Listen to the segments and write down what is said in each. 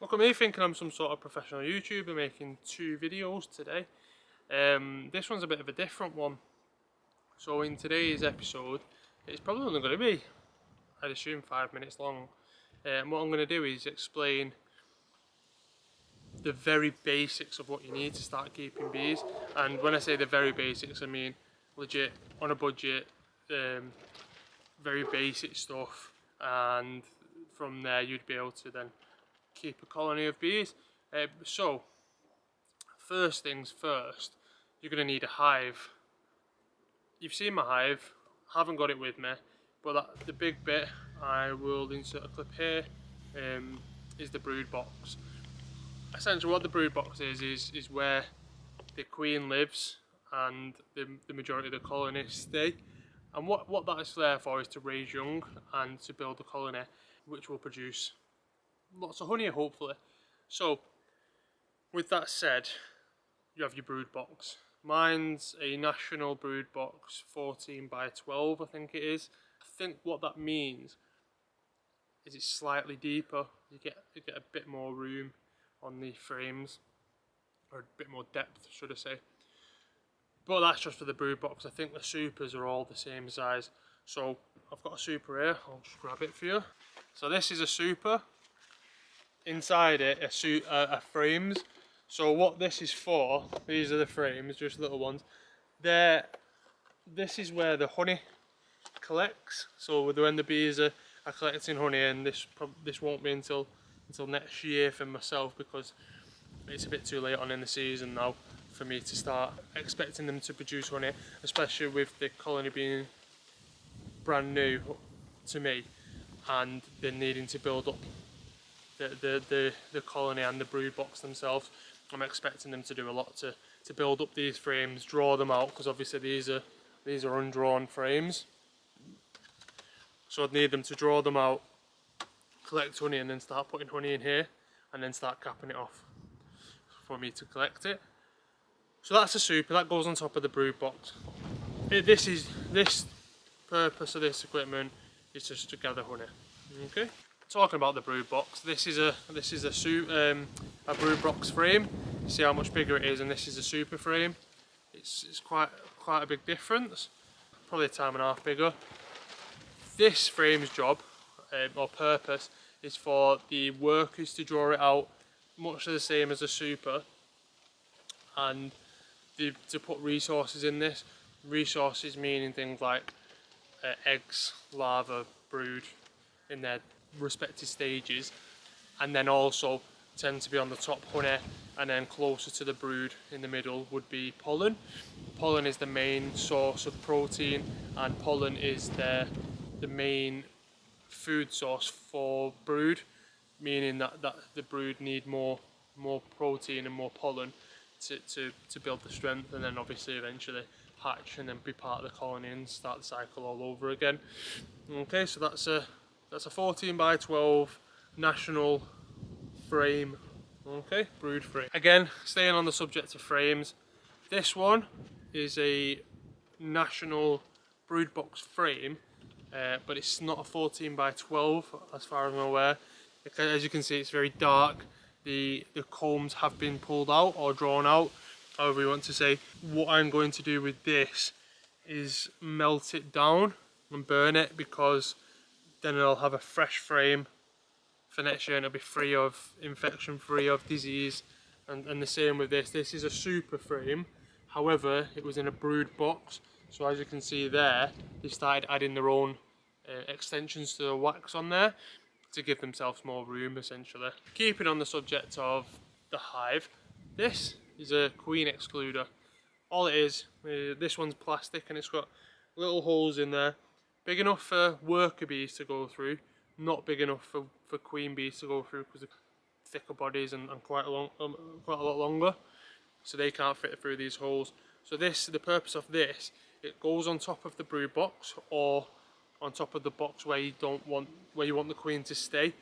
Look at me thinking I'm some sort of professional YouTuber making 2 videos today. This one's a bit of a different one. So in today's episode, it's probably only going to be, I'd assume, 5 minutes long. What I'm going to do is explain the very basics of what you need to start keeping bees. And when I say the very basics, I mean legit, on a budget, very basic stuff. And from there you'd be able to then keep a colony of bees. So, first things first, you're going to need a hive. You've seen my hive, haven't got it with me, but the big bit, I will insert a clip here, is the brood box. Essentially what the brood box is where the queen lives and the majority of the colonists stay. And what that is there for is to raise young and to build a colony which will produce lots of honey, hopefully. So, with that said, you have your brood box. Mine's a national brood box, 14 by 12 I think it is. I think what that means is it's slightly deeper. You get a bit more room on the frames, or a bit more depth should I say. But that's just for the brood box. I think the supers are all the same size. So I've got a super here, I'll just grab it for you. So this is a super. Inside it are frames. So what this is for, these are the frames, just little ones. This is where the honey collects. So when the bees are collecting honey, and this won't be until next year for myself, because it's a bit too late on in the season now for me to start expecting them to produce honey, especially with the colony being brand new to me and then needing to build up the colony and the brood box themselves. I'm expecting them to do a lot to build up these frames, draw them out, because obviously these are undrawn frames. So I'd need them to draw them out, collect honey, and then start putting honey in here, and then start capping it off for me to collect it. So that's a super, that goes on top of the brood box. This purpose of this equipment is just to gather honey. Okay. Talking about the brood box, this is a brood box frame. You see how much bigger it is, and this is a super frame. It's quite a big difference. Probably a time and a half bigger. This frame's job or purpose is for the workers to draw it out, much the same as a super, and to put resources in this. Resources meaning things like eggs, larvae, brood in their respective stages, and then also tend to be on the top honey, and then closer to the brood in the middle would be pollen. Pollen is the main source of protein, and pollen is the main food source for brood, meaning that the brood need more protein and more pollen to build the strength, and then obviously eventually hatch and then be part of the colony and start the cycle all over again. Okay, so that's a 14 by 12 national frame. Okay, brood frame. Again, staying on the subject of frames, this one is a national brood box frame, but it's not a 14 by 12 as far as I'm aware. As you can see, it's very dark. The combs have been pulled out or drawn out, however you want to say. What I'm going to do with this is melt it down and burn it, because then I'll have a fresh frame for next year and it'll be free of infection, free of disease. And the same with this. This is a super frame, however it was in a brood box. So as you can see there, they started adding their own extensions to the wax on there to give themselves more room, essentially. Keeping on the subject of the hive, this is a queen excluder. All it is, this one's plastic and it's got little holes in there, big enough for worker bees to go through, not big enough for queen bees to go through because of thicker bodies and quite a lot longer, so they can't fit through these holes. So the purpose of this, it goes on top of the brood box or on top of the box where you want the queen to stay.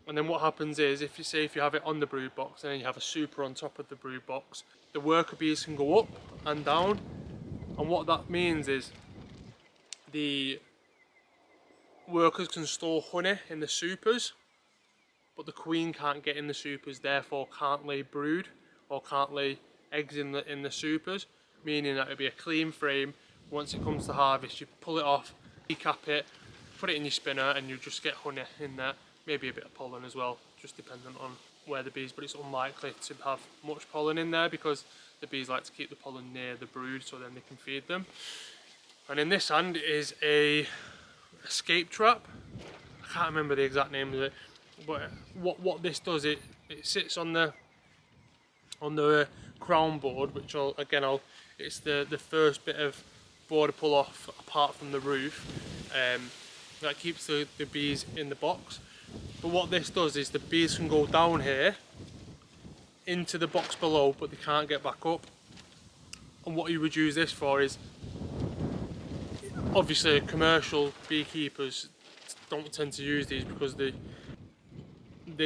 And then what happens is, if you have it on the brood box and then you have a super on top of the brood box, the worker bees can go up and down. And what that means is the workers can store honey in the supers, but the queen can't get in the supers, therefore can't lay brood or can't lay eggs in the supers, meaning that it'll be a clean frame. Once it comes to harvest, you pull it off, decap it, put it in your spinner, and you just get honey in there, maybe a bit of pollen as well, just dependent on where the bees, but it's unlikely to have much pollen in there because the bees like to keep the pollen near the brood so then they can feed them. And in this hand is a escape trap. I can't remember the exact name of it, but what this does, it sits on the crown board, which it's the first bit of board to pull off apart from the roof. That keeps the bees in the box. But what this does is the bees can go down here into the box below, but they can't get back up. And what you would use this for is, obviously commercial beekeepers don't tend to use these because they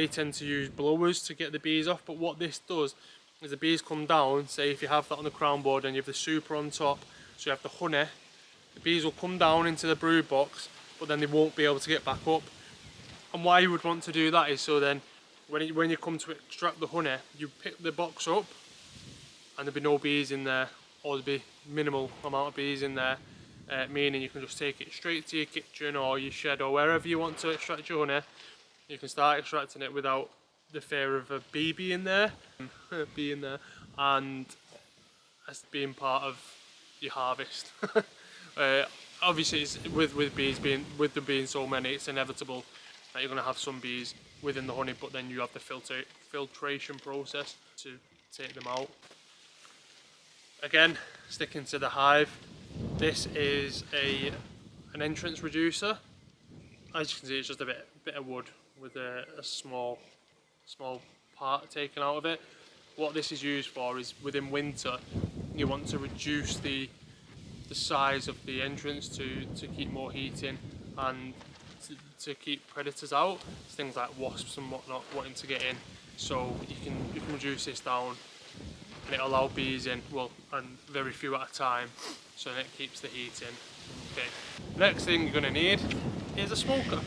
tend to use blowers to get the bees off. But what this does is the bees come down, say if you have that on the crown board and you have the super on top, so you have the honey, the bees will come down into the brood box, but then they won't be able to get back up. And why you would want to do that is so then when you come to extract the honey, you pick the box up and there'll be no bees in there, or there'll be minimal amount of bees in there, meaning you can just take it straight to your kitchen or your shed or wherever you want to extract your honey. You can start extracting it without the fear of a bee being there, and as being part of your harvest. Obviously, it's with them being so many, it's inevitable that you're going to have some bees within the honey, but then you have the filtration process to take them out. Again, sticking to the hive, this is an entrance reducer. As you can see, it's just a bit of wood with a small part taken out of it. What this is used for is within winter, you want to reduce the size of the entrance to keep more heating and to keep predators out. It's things like wasps and whatnot wanting to get in. So you can reduce this down and it'll allow bees in, well, and very few at a time, so then it keeps the heat in. Okay. Next thing you're going to need is a smoker.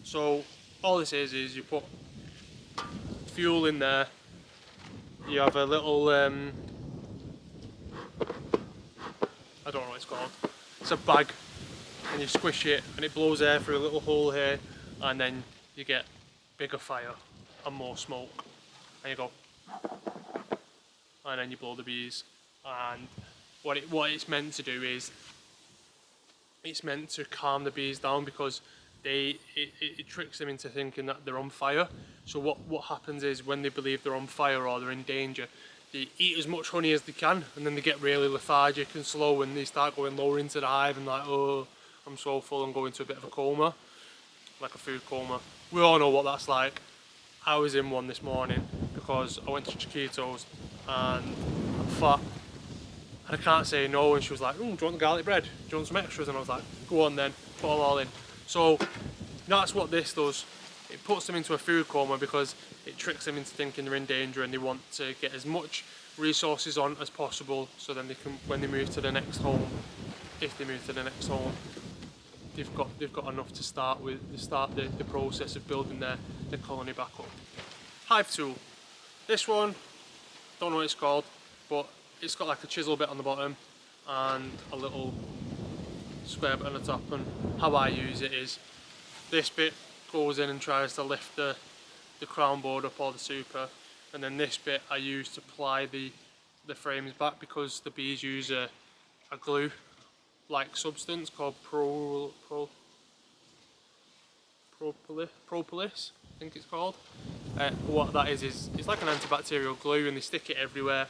So all this is you put fuel in there. You have a little I don't know what it's called. It's a bag, and you squish it and it blows air through a little hole here, and then you get bigger fire and more smoke, and you go, and then you blow the bees. And what it's meant to do is it's meant to calm the bees down, because it tricks them into thinking that they're on fire. So what happens is when they believe they're on fire or they're in danger, they eat as much honey as they can, and then they get really lethargic and slow, and they start going lower into the hive and like, oh, I'm so full, and go into a bit of a coma, like a food coma. We all know what that's like. I was in one this morning because I went to Chiquitos and I'm fat and I can't say no, and she was like, do you want the garlic bread? Do you want some extras? And I was like, go on then, put them all in. So that's what this does. It puts them into a food coma because it tricks them into thinking they're in danger, and they want to get as much resources on as possible, so then they can, when they move to the next home, if they move to the next home, they've got enough to start the process of building their colony back up. Hive tool. This one, don't know what it's called, but it's got like a chisel bit on the bottom and a little square bit on the top, and how I use it is this bit goes in and tries to lift the crown board up or the super, and then this bit I use to ply the frames back, because the bees use a glue like substance called propolis, I think it's called. What that is it's like an antibacterial glue, and they stick it everywhere,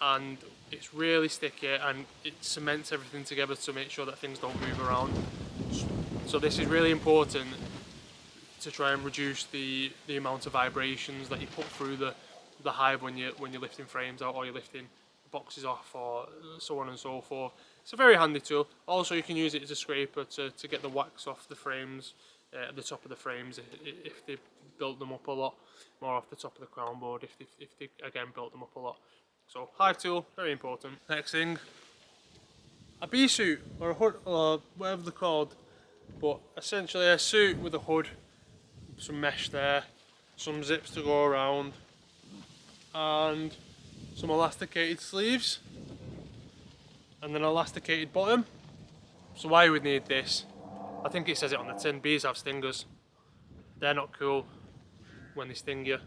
and it's really sticky, and it cements everything together to make sure that things don't move around. So this is really important to try and reduce the amount of vibrations that you put through the hive when you're lifting frames out, or you're lifting boxes off, or so on and so forth. It's a very handy tool. Also, you can use it as a scraper to get the wax off the frames, at the top of the frames, if they built them up a lot, more off the top of the crown board if they again built them up a lot. So hive tool, very important. Next thing, a bee suit or a hood or whatever they're called, but essentially a suit with a hood, some mesh there, some zips to go around, and some elasticated sleeves, and then elasticated bottom. So why we would need this, I think it says it on the tin, bees have stingers. They're not cool when they sting you.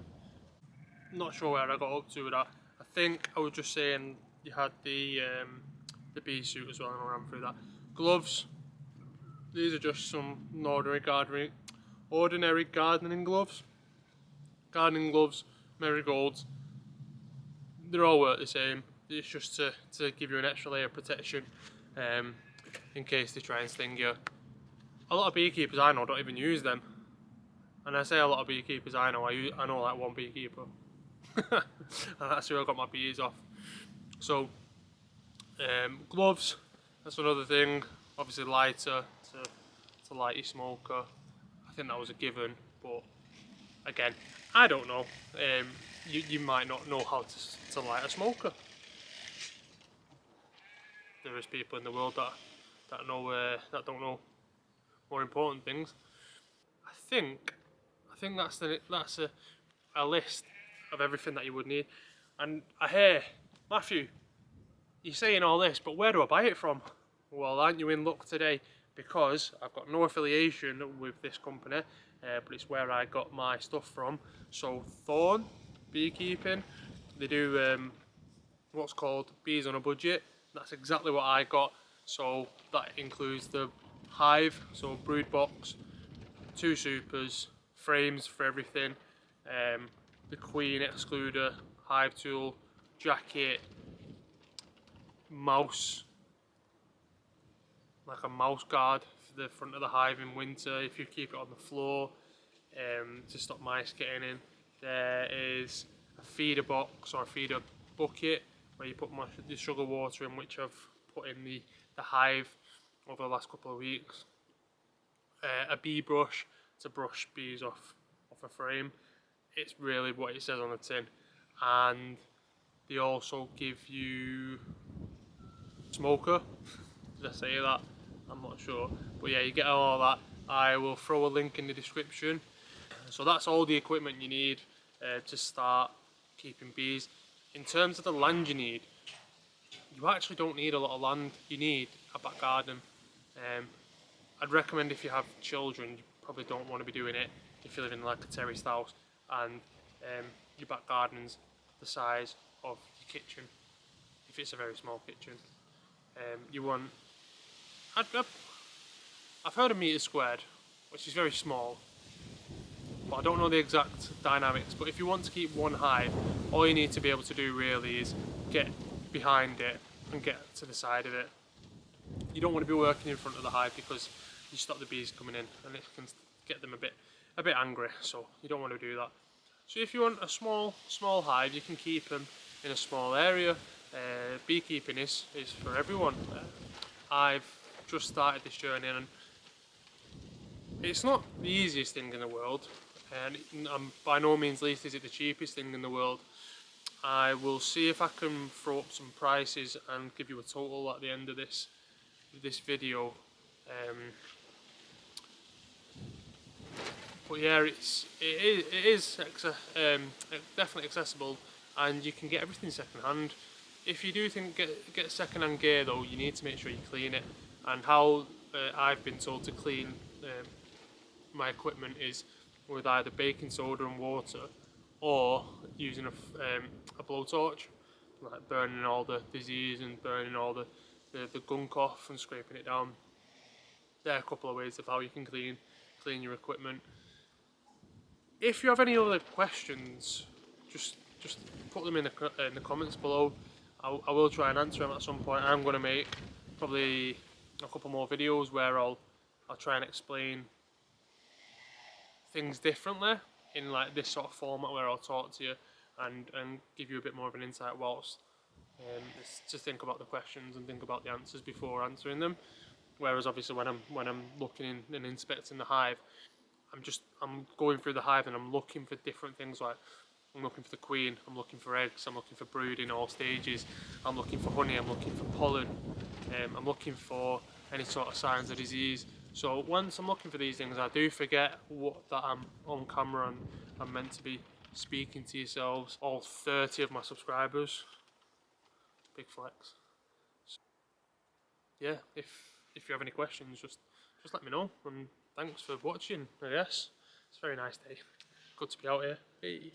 Not sure where I got up to with that. I think I was just saying you had the bee suit as well, and I ran through that. Gloves, these are just some ordinary gardening gloves. Gardening gloves, marigolds, they're all work the same. It's just to give you an extra layer of protection in case they try and sting you. A lot of beekeepers I know don't even use them. And I say a lot of beekeepers I know like one beekeeper. And that's who I got my bees off. So, gloves, that's another thing. Obviously lighter to light your smoker. I think that was a given, but again, I don't know. You might not know how to light a smoker. There is people in the world that don't know more important things. I think that's a list of everything that you would need. And I hear, Matthew, you're saying all this, but where do I buy it from? Well, aren't you in luck today? Because I've got no affiliation with this company, but it's where I got my stuff from. So Thorn Beekeeping, they do what's called Bees on a Budget. That's exactly what I got. So that includes the hive, so brood box, 2 supers, frames for everything, the queen excluder, hive tool, jacket, mouse, like a mouse guard for the front of the hive in winter if you keep it on the floor, to stop mice getting in. There is a feeder box or a feeder bucket where you put the sugar water in, which I've put in the hive over the last couple of weeks. A bee brush to brush bees off a frame. It's really what it says on the tin. And they also give you smoker. Did I say that? I'm not sure. But yeah, you get all that. I will throw a link in the description. So that's all the equipment you need to start keeping bees. In terms of the land you need, you actually don't need a lot of land. You need a back garden. I'd recommend if you have children, you probably don't want to be doing it if you live in like a terraced house and your back garden's the size of your kitchen, if it's a very small kitchen. You want, I've heard of metre squared, which is very small, but I don't know the exact dynamics. But if you want to keep one hive, all you need to be able to do really is get behind it and get to the side of it. You don't want to be working in front of the hive because you stop the bees coming in and it can get them a bit angry, so you don't want to do that. So if you want a small hive, you can keep them in a small area. Beekeeping is for everyone. I've just started this journey and it's not the easiest thing in the world, and by no means least is it the cheapest thing in the world. I will see if I can throw up some prices and give you a total at the end of this video. But yeah, it is definitely accessible, and you can get everything second hand. If you do think get second hand gear though, you need to make sure you clean it. And how I've been told to clean my equipment is with either baking soda and water, or using a blowtorch, like burning all the disease and burning all the gunk off and scraping it down. There are a couple of ways of how you can clean your equipment. If you have any other questions, just put them in the comments below. I will try and answer them at some point. I'm going to make probably a couple more videos where I'll try and explain things differently in like this sort of format, where I'll talk to you and give you a bit more of an insight whilst to think about the questions and think about the answers before answering them. Whereas obviously when I'm looking in and inspecting the hive, I'm going through the hive and I'm looking for different things. Like I'm looking for the queen, I'm looking for eggs, I'm looking for brood in all stages, I'm looking for honey, I'm looking for pollen, I'm looking for any sort of signs of disease. So once I'm looking for these things, I do forget that I'm on camera and I'm meant to be speaking to yourselves, all 30 of my subscribers. Big flex. So, yeah, if you have any questions, just let me know. And thanks for watching. I guess it's a very nice day. Good to be out here. Hey.